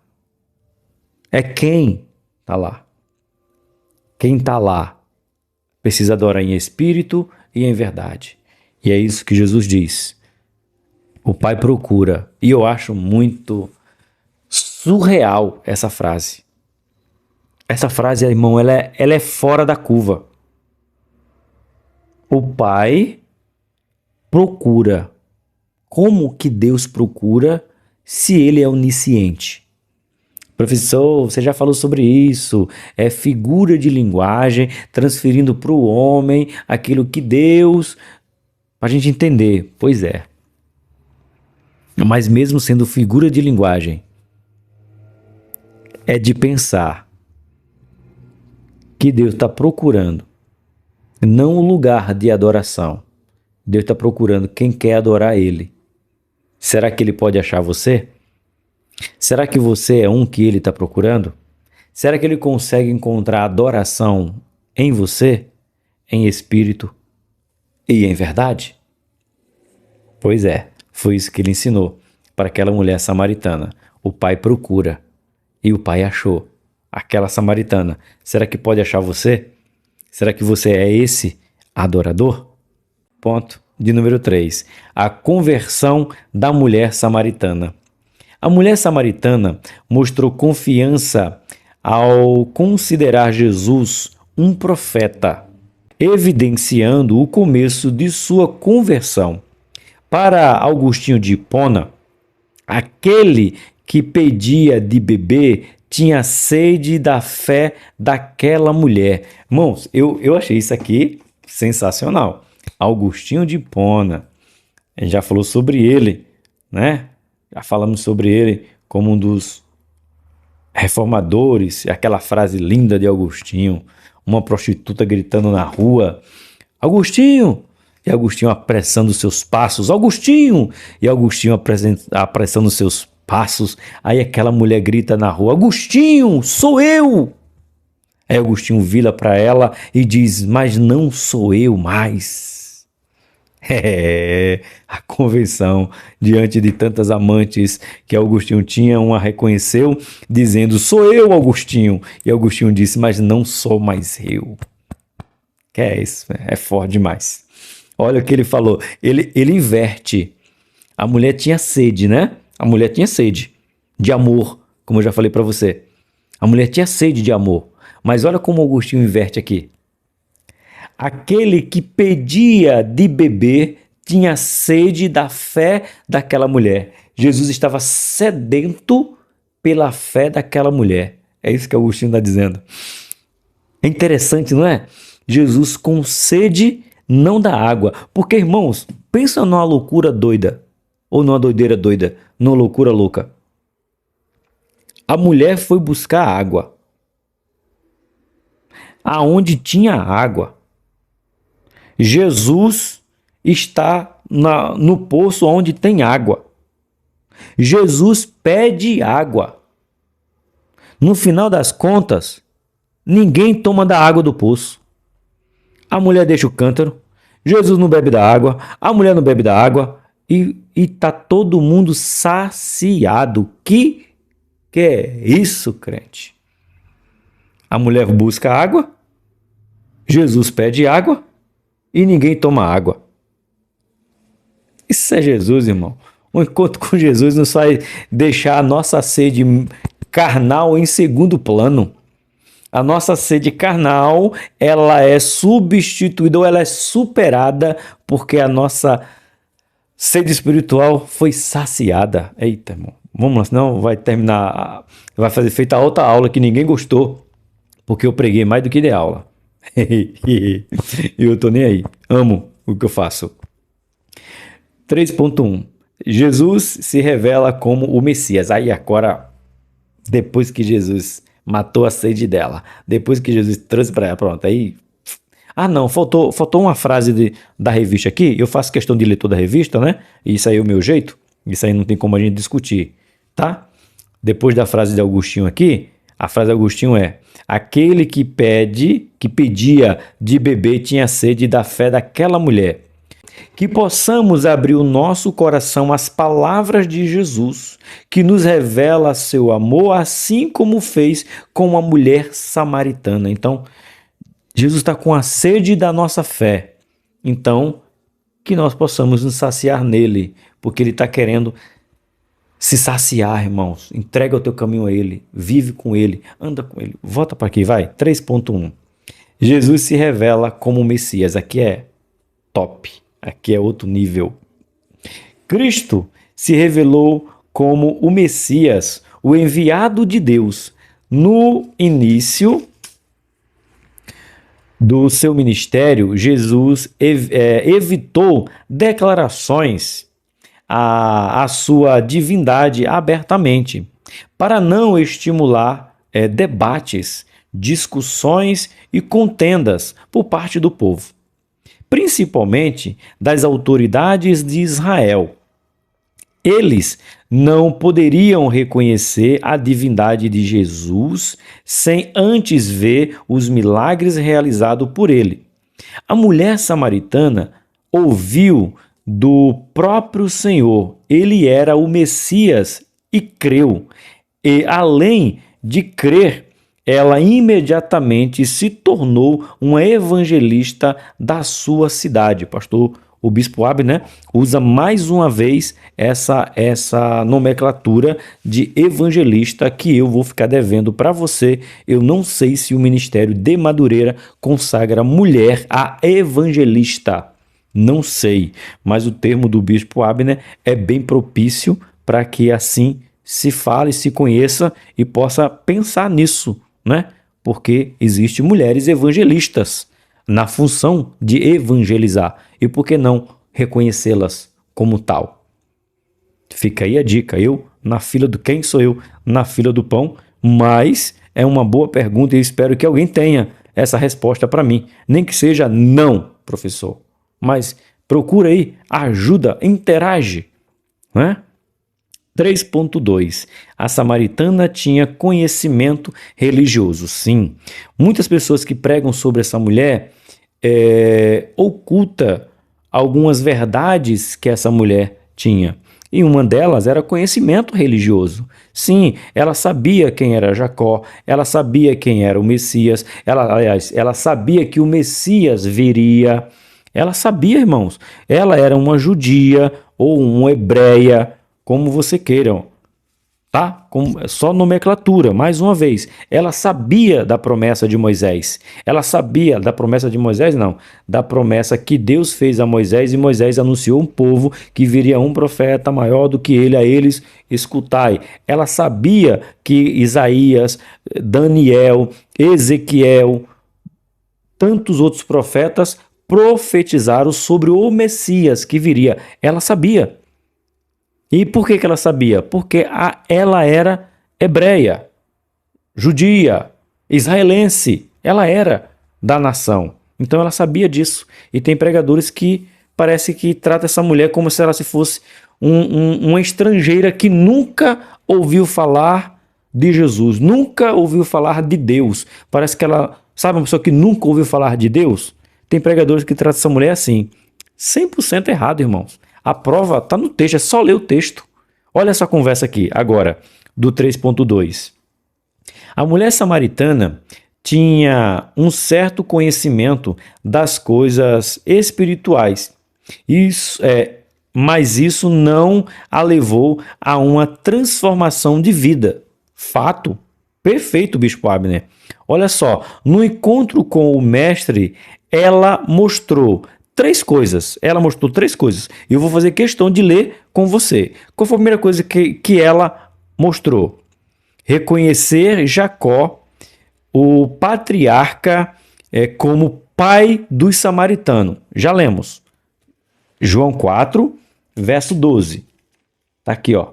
É quem está lá. Quem está lá precisa adorar em espírito e em verdade. E é isso que Jesus diz. O Pai procura. E eu acho muito surreal essa frase. Essa frase, irmão, ela é fora da curva. O Pai procura. Como que Deus procura se Ele é onisciente? Professor, você já falou sobre isso. É figura de linguagem, transferindo para o homem aquilo que Deus... Para a gente entender. Pois é. Mas mesmo sendo figura de linguagem, é de pensar que Deus está procurando não o lugar de adoração. Deus está procurando quem quer adorar Ele. Será que Ele pode achar você? Será que você é um que Ele está procurando? Será que Ele consegue encontrar adoração em você, em espírito e em verdade? Pois é, foi isso que Ele ensinou para aquela mulher samaritana. O Pai procura e o Pai achou aquela samaritana. Será que pode achar você? Será que você é esse adorador? Ponto de número 3. A conversão da mulher samaritana. A mulher samaritana mostrou confiança ao considerar Jesus um profeta, evidenciando o começo de sua conversão. Para Agostinho de Hipona, aquele que pedia de beber tinha sede da fé daquela mulher. Irmãos, eu achei isso aqui sensacional. Agostinho de Hipona, a gente já falou sobre ele, né? Já falamos sobre ele como um dos reformadores. Aquela frase linda de Agostinho, uma prostituta gritando na rua: Agostinho! E Agostinho apressando seus passos. Agostinho! E Agostinho apressando seus passos. Aí aquela mulher grita na rua: Agostinho, sou eu! Aí Agostinho vira para ela e diz: mas não sou eu mais. A convenção diante de tantas amantes que Agostinho tinha, uma reconheceu dizendo: sou eu, Agostinho. E Agostinho disse: mas não sou mais eu. Que é isso? É forte demais. Olha o que ele falou. Ele inverte. A mulher tinha sede, né? A mulher tinha sede de amor, como eu já falei para você. A mulher tinha sede de amor. Mas olha como Agostinho inverte aqui. Aquele que pedia de beber tinha sede da fé daquela mulher. Jesus estava sedento pela fé daquela mulher. É isso que Agostinho está dizendo. É interessante, não é? Jesus com sede não dá água. Porque, irmãos, pensa numa loucura doida. Ou numa doideira doida. Numa loucura louca. A mulher foi buscar água. Aonde tinha água. Jesus está no poço onde tem água. Jesus pede água. No final das contas, ninguém toma da água do poço. A mulher deixa o cântaro, Jesus não bebe da água, a mulher não bebe da água e tá todo mundo saciado. Que é isso, crente? A mulher busca água, Jesus pede água e ninguém toma água. Isso é Jesus, irmão. Um encontro com Jesus nos faz deixar a nossa sede carnal em segundo plano. A nossa sede carnal, ela é substituída ou ela é superada porque a nossa sede espiritual foi saciada. Eita, irmão. Vamos lá, senão vai terminar, vai fazer feita outra aula que ninguém gostou, porque eu preguei mais do que de aula. E eu tô nem aí. Amo o que eu faço. 3.1. Jesus se revela como o Messias. Aí agora, depois que Jesus matou a sede dela, depois que Jesus trouxe para ela, pronto, aí... Ah, não, faltou uma frase da revista aqui, eu faço questão de ler toda a revista, né? Isso aí é o meu jeito, isso aí não tem como a gente discutir, tá? Depois da frase de Agostinho aqui, a frase de Agostinho é: aquele que pedia de beber tinha sede da fé daquela mulher. Que possamos abrir o nosso coração às palavras de Jesus, que nos revela seu amor, assim como fez com a mulher samaritana. Então, Jesus está com a sede da nossa fé. Então, que nós possamos nos saciar nele, porque ele está querendo se saciar, irmãos. Entrega o teu caminho a ele, vive com ele, anda com ele. Volta para aqui, vai. 3.1. Jesus se revela como o Messias. Aqui é top. Aqui é outro nível. Cristo se revelou como o Messias, o enviado de Deus. No início do seu ministério, Jesus evitou declarações à sua divindade abertamente, para não estimular debates, discussões e contendas por parte do povo, principalmente das autoridades de Israel. Eles não poderiam reconhecer a divindade de Jesus sem antes ver os milagres realizados por ele. A mulher samaritana ouviu do próprio Senhor, ele era o Messias, e creu. E além de crer, ela imediatamente se tornou uma evangelista da sua cidade. O bispo Abner, né, usa mais uma vez essa nomenclatura de evangelista que eu vou ficar devendo para você. Eu não sei se o Ministério de Madureira consagra mulher a evangelista. Não sei, mas o termo do bispo Abner é bem propício para que assim se fale, se conheça e possa pensar nisso, né? Porque existem mulheres evangelistas na função de evangelizar. E por que não reconhecê-las como tal? Fica aí a dica. Eu, na fila do quem sou eu? Na fila do pão. Mas é uma boa pergunta e eu espero que alguém tenha essa resposta para mim. Nem que seja não, professor. Mas procura aí, ajuda, interage, né? 3.2. A samaritana tinha conhecimento religioso. Sim, muitas pessoas que pregam sobre essa mulher oculta algumas verdades que essa mulher tinha. E uma delas era conhecimento religioso. Sim, ela sabia quem era Jacó, ela sabia quem era o Messias, ela sabia que o Messias viria. Ela sabia, irmãos, ela era uma judia ou uma hebreia, como você queiram. tá? Só nomenclatura, mais uma vez. Ela sabia da promessa de Moisés. Ela sabia da promessa de Moisés, não. Da promessa que Deus fez a Moisés, e Moisés anunciou um povo que viria um profeta maior do que ele, a eles escutai. Ela sabia que Isaías, Daniel, Ezequiel, tantos outros profetas profetizaram sobre o Messias que viria. Ela sabia. E por que ela sabia? Porque ela era hebreia, judia, israelense. Ela era da nação. Então ela sabia disso. E tem pregadores que parece que tratam essa mulher como se ela fosse uma estrangeira que nunca ouviu falar de Jesus, nunca ouviu falar de Deus. Parece que ela, sabe, uma pessoa que nunca ouviu falar de Deus? Tem pregadores que tratam essa mulher assim. 100% errado, irmãos. A prova está no texto, é só ler o texto. Olha essa conversa aqui, agora, do 3.2. A mulher samaritana tinha um certo conhecimento das coisas espirituais, mas isso não a levou a uma transformação de vida. Fato. Perfeito, Bispo Abner. Olha só, no encontro com o mestre, ela mostrou três coisas. Ela mostrou três coisas. E eu vou fazer questão de ler com você. Qual foi a primeira coisa que ela mostrou? Reconhecer Jacó, o patriarca, como pai dos samaritanos. Já lemos. João 4, verso 12. Está aqui, ó.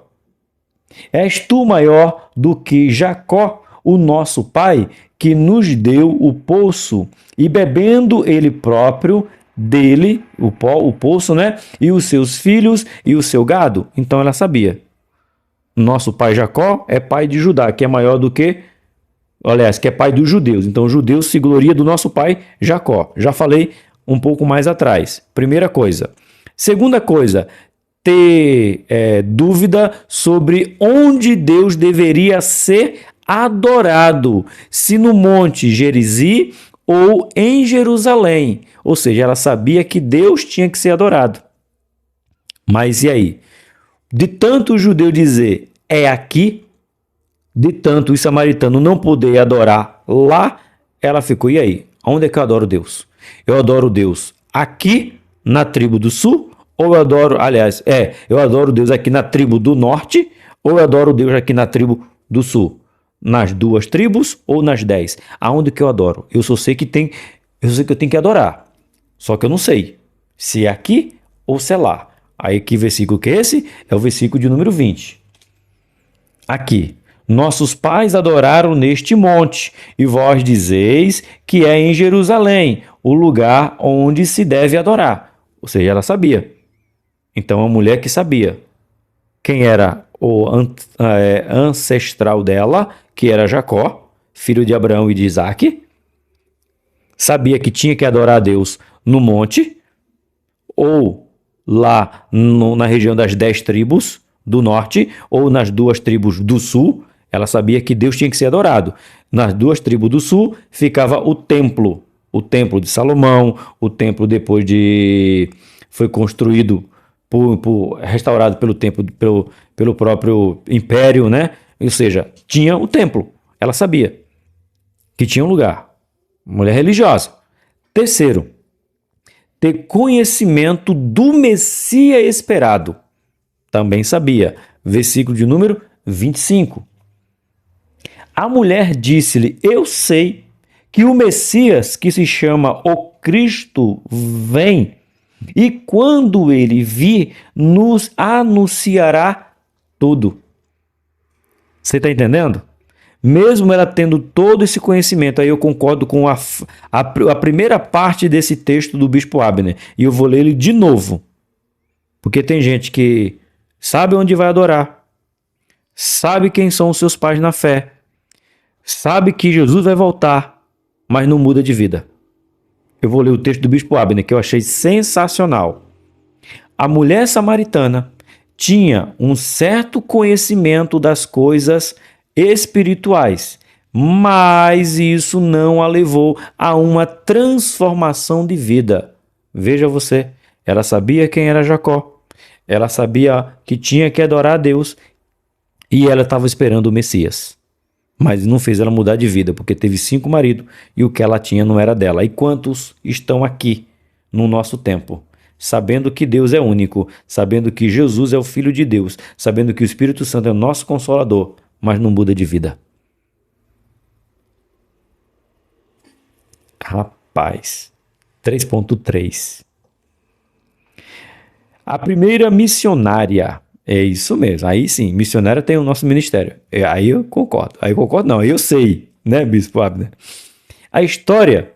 És tu maior do que Jacó, o nosso pai, que nos deu o poço, e bebendo ele próprio dele, o poço, né? E os seus filhos e o seu gado. Então ela sabia. Nosso pai Jacó é pai de Judá, que é maior do que, aliás, que é pai dos judeus. Então os judeus se gloriam do nosso pai Jacó. Já falei um pouco mais atrás. Primeira coisa. Segunda coisa, ter dúvida sobre onde Deus deveria ser adorado, se no Monte Gerizim ou em Jerusalém. Ou seja, ela sabia que Deus tinha que ser adorado. Mas e aí? De tanto o judeu dizer é aqui, de tanto os samaritanos não poder adorar lá, ela ficou, e aí? Onde é que eu adoro Deus? Eu adoro Deus aqui na tribo do sul? Ou eu adoro, aliás, eu adoro Deus aqui na tribo do norte, ou eu adoro Deus aqui na tribo do sul? Nas duas tribos ou nas 10? Aonde que eu adoro? Eu sei que eu tenho que adorar. Só que eu não sei se é aqui ou se é lá. Aí que versículo que é esse? É o versículo de número 20. Aqui. Nossos pais adoraram neste monte, e vós dizeis que é em Jerusalém, o lugar onde se deve adorar. Ou seja, ela sabia. Então, a mulher que sabia quem era o ancestral dela, que era Jacó, filho de Abraão e de Isaac, sabia que tinha que adorar a Deus no monte, ou lá na região das 10 tribos do norte, ou nas duas tribos do sul. Ela sabia que Deus tinha que ser adorado. Nas duas tribos do sul ficava o templo de Salomão, o templo depois foi construído, restaurado pelo próprio império, né? Ou seja, tinha o templo. Ela sabia que tinha um lugar. Mulher religiosa. Terceiro, ter conhecimento do Messias esperado. Também sabia. Versículo de número 25. A mulher disse-lhe: eu sei que o Messias, que se chama o Cristo, vem, e quando ele vir, nos anunciará tudo. Você está entendendo? Mesmo ela tendo todo esse conhecimento, aí eu concordo com a primeira parte desse texto do Bispo Abner, e eu vou ler ele de novo. Porque tem gente que sabe onde vai adorar, sabe quem são os seus pais na fé, sabe que Jesus vai voltar, mas não muda de vida. Eu vou ler o texto do Bispo Abner, que eu achei sensacional. A mulher samaritana tinha um certo conhecimento das coisas espirituais, mas isso não a levou a uma transformação de vida. Veja você, ela sabia quem era Jacó, ela sabia que tinha que adorar a Deus, E ela estava esperando o Messias. Mas não fez ela mudar de vida, porque teve 5 maridos e o que ela tinha não era dela. E quantos estão aqui no nosso tempo, sabendo que Deus é único, sabendo que Jesus é o Filho de Deus, sabendo que o Espírito Santo é o nosso Consolador, mas não muda de vida? Rapaz, 3.3. A primeira missionária, é isso mesmo, aí sim, missionária tem o nosso ministério. Aí eu concordo, não, aí eu sei, né, Bispo Abner? A história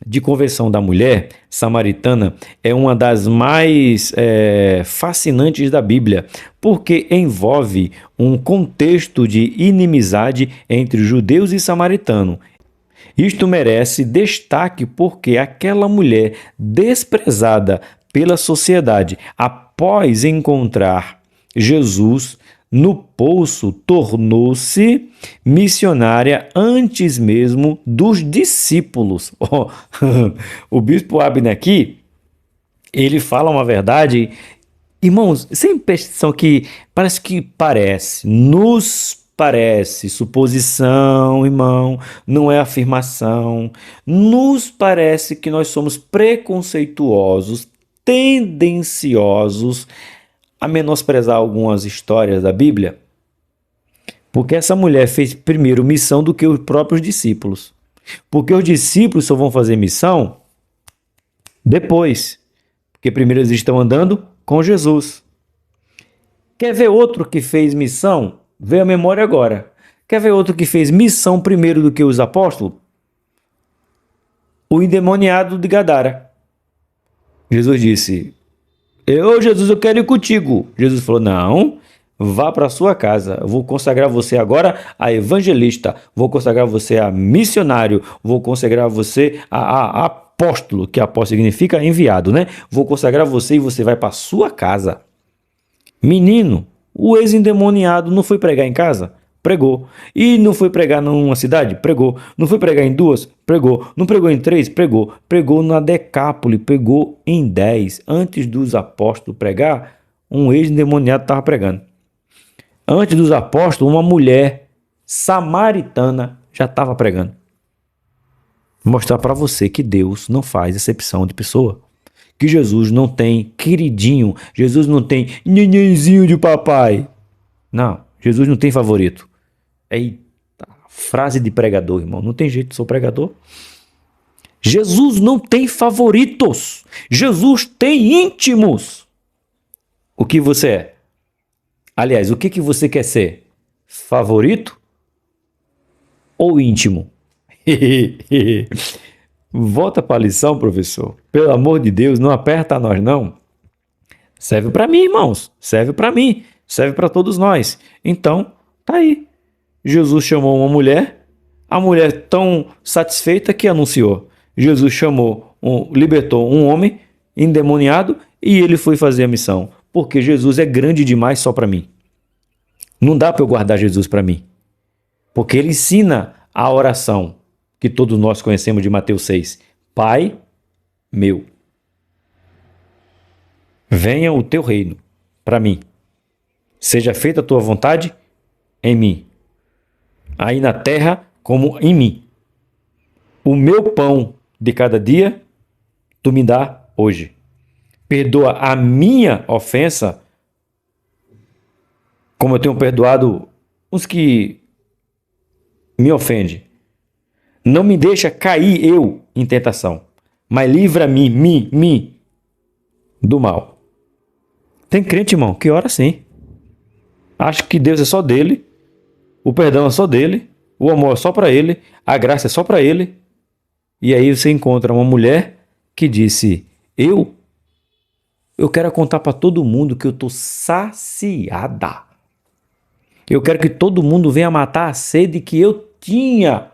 de conversão da mulher samaritana é uma das mais fascinantes da Bíblia, porque envolve um contexto de inimizade entre judeus e samaritanos. Isto merece destaque porque aquela mulher desprezada pela sociedade, após encontrar Jesus no poço, tornou-se missionária antes mesmo dos discípulos. Oh, o bispo Abner aqui, ele fala uma verdade. Irmãos, sem impressão que nos parece, suposição, irmão, não é afirmação. Nos parece que nós somos preconceituosos, tendenciosos a menosprezar algumas histórias da Bíblia, porque essa mulher fez primeiro missão do que os próprios discípulos. Porque os discípulos só vão fazer missão depois, porque primeiro eles estão andando com Jesus. Quer ver outro que fez missão? Vê a memória agora. Quer ver outro que fez missão primeiro do que os apóstolos? O endemoniado de Gadara. Jesus disse: Jesus, eu quero ir contigo. Jesus falou: não, vá para sua casa. Eu vou consagrar você agora a evangelista. Vou consagrar você a missionário. Vou consagrar você a apóstolo, que apóstolo significa enviado, né? Vou consagrar você e você vai para sua casa. Menino, o ex-endemoniado não foi pregar em casa? Pregou. E não foi pregar numa cidade? Pregou. Não foi pregar em 2? Pregou. Não pregou em 3? Pregou. Pregou na Decápole, pregou em 10. Antes dos apóstolos pregar, um ex-endemoniado estava pregando. Antes dos apóstolos, uma mulher samaritana já estava pregando. Vou mostrar para você que Deus não faz exceção de pessoa. Que Jesus não tem queridinho, Jesus não tem nenenzinho de papai. Não, Jesus não tem favorito. Eita, frase de pregador, irmão. Não tem jeito, sou pregador. Jesus não tem favoritos. Jesus tem íntimos. O que você é? Aliás, o que você quer ser? Favorito ou íntimo? Volta para a lição, professor. Pelo amor de Deus, não aperta nós, não. Serve para mim, irmãos. Serve para mim. Serve para todos nós. Então, tá aí. Jesus chamou uma mulher. A mulher tão satisfeita que anunciou. Jesus libertou um homem endemoniado e ele foi fazer a missão. Porque Jesus é grande demais só para mim. Não dá para eu guardar Jesus para mim. Porque ele ensina a oração que todos nós conhecemos de Mateus 6. Pai meu, venha o teu reino para mim. Seja feita a tua vontade em mim, aí na terra como em mim. O meu pão de cada dia tu me dá hoje. Perdoa a minha ofensa, como eu tenho perdoado os que me ofendem. Não me deixa cair eu em tentação, mas livra-me, do mal. Tem crente, irmão, que ora assim. Acha que Deus é só dele, o perdão é só dele, o amor é só para ele, a graça é só para ele. E aí você encontra uma mulher que disse: eu quero contar para todo mundo que eu estou saciada. Eu quero que todo mundo venha matar a sede que eu tinha.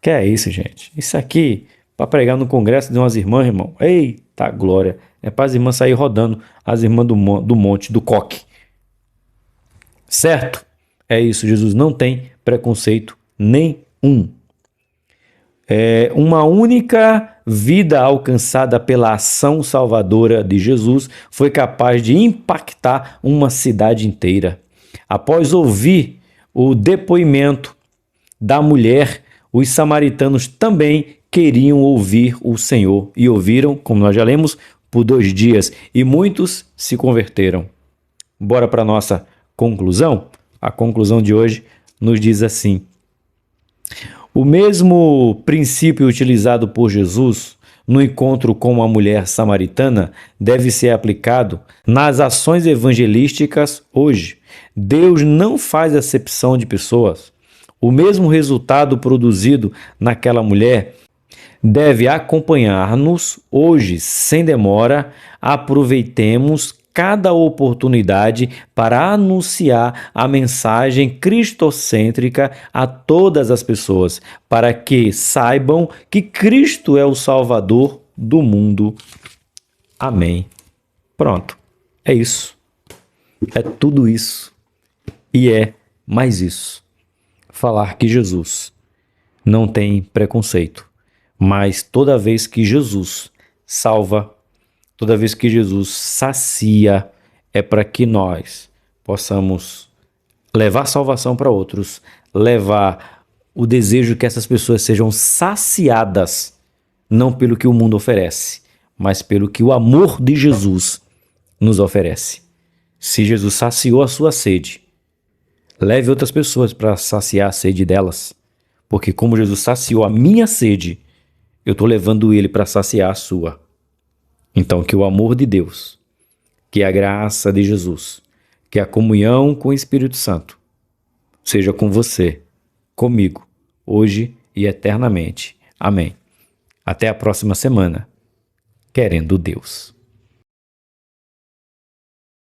Que é isso, gente? Isso aqui, para pregar no congresso de umas irmãs, irmão. Eita glória. É para as irmãs sair rodando, as irmãs do monte, do coque. Certo? É isso, Jesus não tem preconceito nenhum. Uma única vida alcançada pela ação salvadora de Jesus foi capaz de impactar uma cidade inteira. Após ouvir o depoimento da mulher, os samaritanos também queriam ouvir o Senhor e ouviram, como nós já lemos, por 2 dias e muitos se converteram. Bora para a nossa conclusão? A conclusão de hoje nos diz assim: o mesmo princípio utilizado por Jesus no encontro com a mulher samaritana deve ser aplicado nas ações evangelísticas hoje. Deus não faz acepção de pessoas. O mesmo resultado produzido naquela mulher deve acompanhar-nos hoje, sem demora. Aproveitemos cada oportunidade para anunciar a mensagem cristocêntrica a todas as pessoas, para que saibam que Cristo é o Salvador do mundo. Amém. Pronto. É isso. É tudo isso. E é mais isso. Falar que Jesus não tem preconceito, mas toda vez que Jesus salva, toda vez que Jesus sacia, é para que nós possamos levar salvação para outros, levar o desejo que essas pessoas sejam saciadas, não pelo que o mundo oferece, mas pelo que o amor de Jesus nos oferece. Se Jesus saciou a sua sede, leve outras pessoas para saciar a sede delas, porque como Jesus saciou a minha sede, eu estou levando ele para saciar a sua. Então, que o amor de Deus, que a graça de Jesus, que a comunhão com o Espírito Santo seja com você, comigo, hoje e eternamente. Amém. Até a próxima semana, querendo Deus.